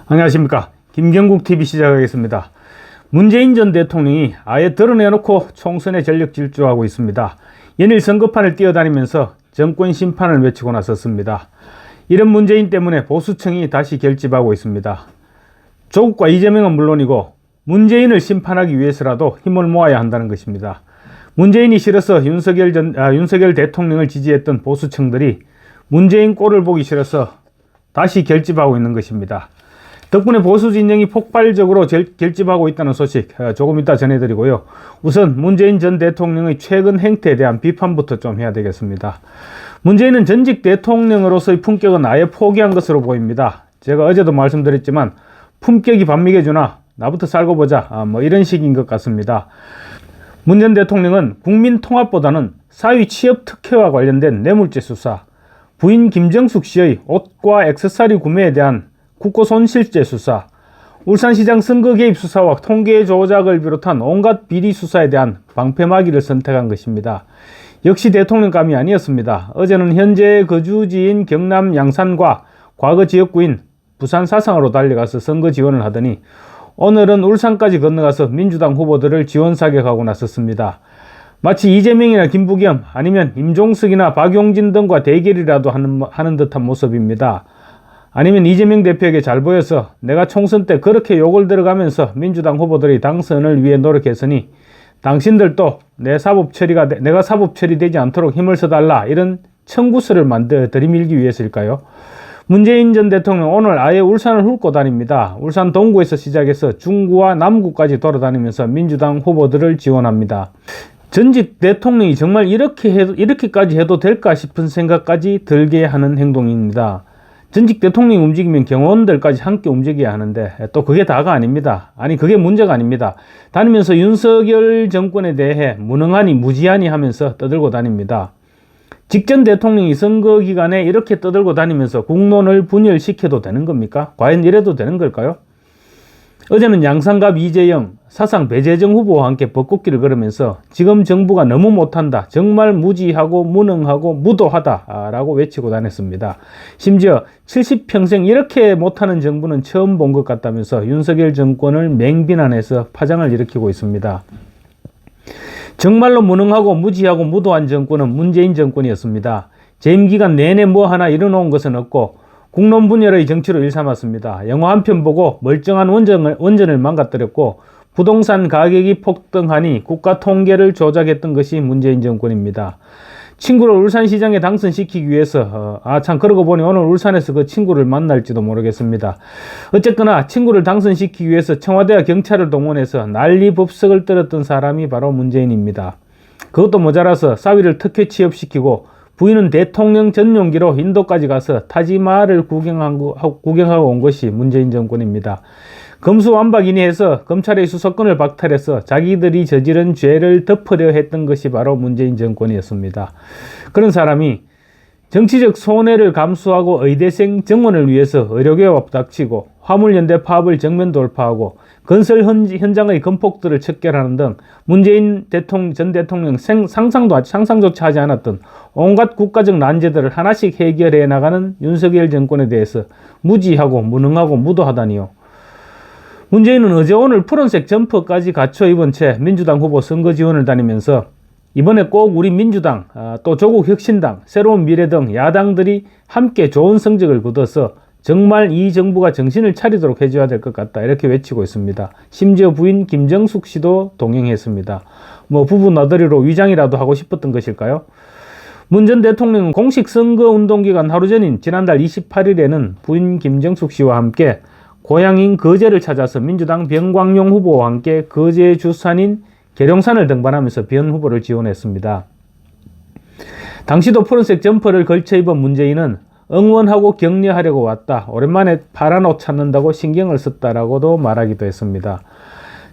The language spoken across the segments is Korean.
안녕하십니까. 김경국TV 시작하겠습니다. 문재인 전 대통령이 아예 드러내놓고 총선에 전력 질주하고 있습니다. 연일 선거판을 뛰어다니면서 정권 심판을 외치고 나섰습니다. 이런 문재인 때문에 보수층이 다시 결집하고 있습니다. 조국과 이재명은 물론이고 문재인을 심판하기 위해서라도 힘을 모아야 한다는 것입니다. 문재인이 싫어서 윤석열 대통령을 지지했던 보수층들이 문재인 꼴을 보기 싫어서 다시 결집하고 있는 것입니다. 덕분에 보수 진영이 폭발적으로 결집하고 있다는 소식 조금 이따 전해드리고요. 우선 문재인 전 대통령의 최근 행태에 대한 비판부터 좀 해야 되겠습니다. 문재인은 전직 대통령으로서의 품격은 아예 포기한 것으로 보입니다. 제가 어제도 말씀드렸지만 품격이 밥 먹여주나 나부터 살고 보자 이런 식인 것 같습니다. 문 전 대통령은 국민 통합보다는 사위 취업 특혜와 관련된 뇌물죄 수사, 부인 김정숙 씨의 옷과 액세서리 구매에 대한 국고손실죄 수사, 울산시장 선거 개입 수사와 통계 조작을 비롯한 온갖 비리 수사에 대한 방패막이를 선택한 것입니다. 역시 대통령감이 아니었습니다. 어제는 현재 거주지인 경남 양산과 과거 지역구인 부산 사상으로 달려가서 선거 지원을 하더니 오늘은 울산까지 건너가서 민주당 후보들을 지원 사격하고 나섰습니다. 마치 이재명이나 김부겸 아니면 임종석이나 박용진 등과 대결이라도 하는 듯한 모습입니다. 아니면 이재명 대표에게 잘 보여서 내가 총선 때 그렇게 욕을 들어가면서 민주당 후보들의 당선을 위해 노력했으니 당신들도 내가 사법 처리되지 않도록 힘을 써달라, 이런 청구서를 만들어 들이밀기 위해서일까요? 문재인 전 대통령 오늘 아예 울산을 훑고 다닙니다. 울산 동구에서 시작해서 중구와 남구까지 돌아다니면서 민주당 후보들을 지원합니다. 전직 대통령이 정말 이렇게까지 해도 될까 싶은 생각까지 들게 하는 행동입니다. 전직 대통령이 움직이면 경호원들까지 함께 움직여야 하는데 또 그게 다가 아닙니다. 아니, 그게 문제가 아닙니다. 다니면서 윤석열 정권에 대해 무능하니 무지하니 하면서 떠들고 다닙니다. 직전 대통령이 선거 기간에 이렇게 떠들고 다니면서 국론을 분열시켜도 되는 겁니까? 과연 이래도 되는 걸까요? 어제는 양산갑 이재영, 사상 배재정 후보와 함께 벚꽃길을 걸으면서 지금 정부가 너무 못한다, 정말 무지하고 무능하고 무도하다 라고 외치고 다녔습니다. 심지어 70평생 이렇게 못하는 정부는 처음 본 것 같다면서 윤석열 정권을 맹비난해서 파장을 일으키고 있습니다. 정말로 무능하고 무지하고 무도한 정권은 문재인 정권이었습니다. 재임 기간 내내 뭐 하나 이뤄놓은 것은 없고 국론 분열의 정치로 일삼았습니다. 영화 한 편 보고 멀쩡한 원전을 망가뜨렸고 부동산 가격이 폭등하니 국가 통계를 조작했던 것이 문재인 정권입니다. 친구를 울산시장에 당선시키기 위해서 그러고 보니 오늘 울산에서 그 친구를 만날지도 모르겠습니다. 어쨌거나 친구를 당선시키기 위해서 청와대와 경찰을 동원해서 난리법석을 떨었던 사람이 바로 문재인입니다. 그것도 모자라서 사위를 특혜 취업시키고 부인은 대통령 전용기로 인도까지 가서 타지마할을 구경하고 온 것이 문재인 정권입니다. 검수완박이니 해서 검찰의 수사권을 박탈해서 자기들이 저지른 죄를 덮으려 했던 것이 바로 문재인 정권이었습니다. 그런 사람이 정치적 손해를 감수하고 의대생 정원을 위해서 의료개혁 닥치고 화물연대 파업을 정면 돌파하고 건설 현장의 건폭들을 척결하는 등 문재인 전 대통령 상상조차 하지 않았던 온갖 국가적 난제들을 하나씩 해결해 나가는 윤석열 정권에 대해서 무지하고 무능하고 무도하다니요. 문재인은 어제 오늘 푸른색 점퍼까지 갖춰 입은 채 민주당 후보 선거 지원을 다니면서 이번에 꼭 우리 민주당, 또 조국혁신당, 새로운 미래 등 야당들이 함께 좋은 성적을 거둬서 정말 이 정부가 정신을 차리도록 해줘야 될 것 같다, 이렇게 외치고 있습니다. 심지어 부인 김정숙 씨도 동행했습니다. 부부 나들이로 위장이라도 하고 싶었던 것일까요? 문 전 대통령은 공식 선거운동기간 하루 전인 지난달 28일에는 부인 김정숙 씨와 함께 고향인 거제를 찾아서 민주당 병광용 후보와 함께 거제 주산인 계룡산을 등반하면서 변 후보를 지원했습니다. 당시도 푸른색 점퍼를 걸쳐 입은 문재인은 응원하고 격려하려고 왔다, 오랜만에 파란 옷 찾는다고 신경을 썼다라고도 말하기도 했습니다.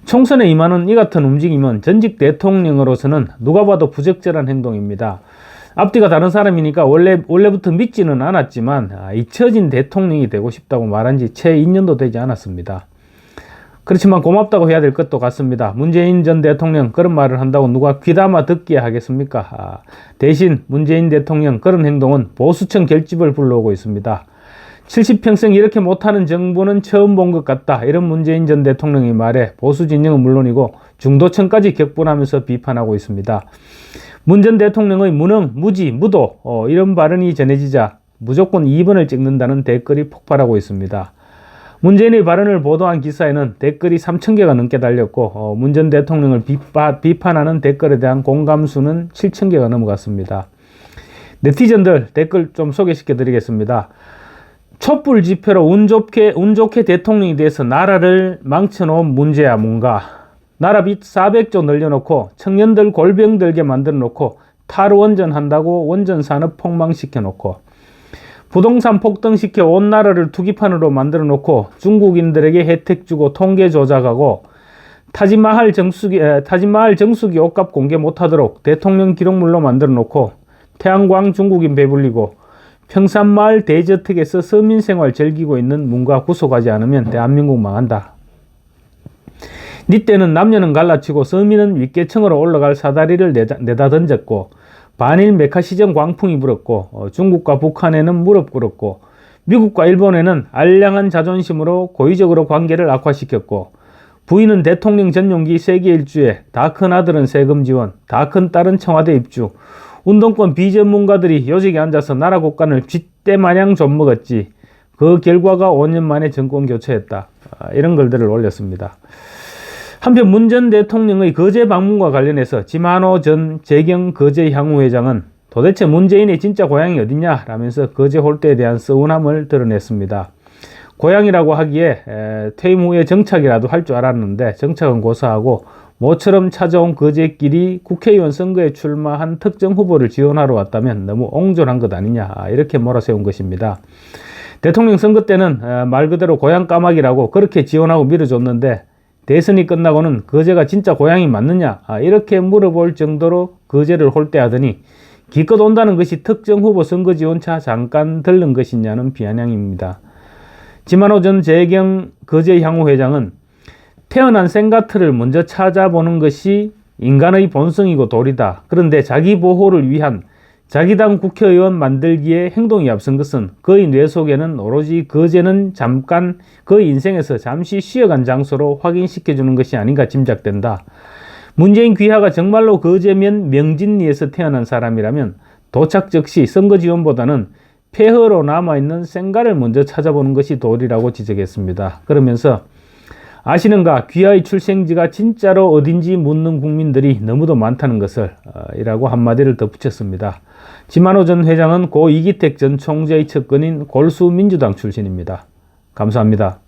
총선에 임하는 이 같은 움직임은 전직 대통령으로서는 누가 봐도 부적절한 행동입니다. 앞뒤가 다른 사람이니까 원래부터 믿지는 않았지만 잊혀진 대통령이 되고 싶다고 말한 지 채 2년도 되지 않았습니다. 그렇지만 고맙다고 해야 될 것도 같습니다. 문재인 전 대통령 그런 말을 한다고 누가 귀담아 듣게 하겠습니까? 대신 문재인 대통령 그런 행동은 보수층 결집을 불러오고 있습니다. 70평생 이렇게 못하는 정부는 처음 본 것 같다. 이런 문재인 전 대통령의 말에 보수 진영은 물론이고 중도층까지 격분하면서 비판하고 있습니다. 문 전 대통령의 무능, 무지, 무도 이런 발언이 전해지자 무조건 2번을 찍는다는 댓글이 폭발하고 있습니다. 문재인의 발언을 보도한 기사에는 댓글이 3,000개가 넘게 달렸고 문 전 대통령을 비판하는 댓글에 대한 공감수는 7,000개가 넘어갔습니다. 네티즌들 댓글 좀 소개시켜 드리겠습니다. 촛불 집회로 운 좋게 대통령이 돼서 나라를 망쳐놓은 문제야 뭔가. 나라 빚 400조 늘려놓고 청년들 골병 들게 만들어 놓고 탈원전 한다고 원전 산업 폭망시켜 놓고 부동산 폭등시켜 온 나라를 투기판으로 만들어 놓고 중국인들에게 혜택 주고 통계 조작하고 타지마할 정수기 옷값 공개 못하도록 대통령 기록물로 만들어 놓고 태양광 중국인 배불리고 평산마을 대저택에서 서민생활 즐기고 있는 문가 구속하지 않으면 대한민국 망한다. 니 때는 남녀는 갈라치고 서민은 윗계층으로 올라갈 사다리를 내다 던졌고 반일 메카시전 광풍이 불었고 중국과 북한에는 무릎 꿇었고 미국과 일본에는 알량한 자존심으로 고의적으로 관계를 악화시켰고 부인은 대통령 전용기 세계 일주에 다 큰 아들은 세금 지원, 다 큰 딸은 청와대 입주, 운동권 비전문가들이 요직에 앉아서 나라 곳간을 쥐떼 마냥 좀 먹었지. 그 결과가 5년 만에 정권 교체했다. 이런 글들을 올렸습니다. 한편 문 전 대통령의 거제 방문과 관련해서 지만호 전 재경 거제 향후회장은 도대체 문재인의 진짜 고향이 어디냐 라면서 거제 홀대에 대한 서운함을 드러냈습니다. 고향이라고 하기에 퇴임 후에 정착이라도 할 줄 알았는데 정착은 고사하고 모처럼 찾아온 거제끼리 국회의원 선거에 출마한 특정 후보를 지원하러 왔다면 너무 옹졸한 것 아니냐 이렇게 몰아세운 것입니다. 대통령 선거 때는 말 그대로 고향 까마귀라고 그렇게 지원하고 밀어줬는데 대선이 끝나고는 거제가 진짜 고향이 맞느냐 이렇게 물어볼 정도로 거제를 홀대하더니 기껏 온다는 것이 특정 후보 선거 지원차 잠깐 들른 것이냐는 비아냥입니다. 지만호 전 재경 거제 향후회장은 태어난 생가트를 먼저 찾아보는 것이 인간의 본성이고 도리다. 그런데 자기 보호를 위한 자기 당 국회의원 만들기에 행동이 앞선 것은 그의 뇌 속에는 오로지 거제는 잠깐 그의 인생에서 잠시 쉬어간 장소로 확인시켜주는 것이 아닌가 짐작된다. 문재인 귀하가 정말로 거제면 명진리에서 태어난 사람이라면 도착 즉시 선거 지원보다는 폐허로 남아있는 생가를 먼저 찾아보는 것이 도리라고 지적했습니다. 그러면서 아시는가? 귀하의 출생지가 진짜로 어딘지 묻는 국민들이 너무도 많다는 것을 이라고 한마디를 덧붙였습니다. 지만호 전 회장은 고 이기택 전 총재의 측근인 골수민주당 출신입니다. 감사합니다.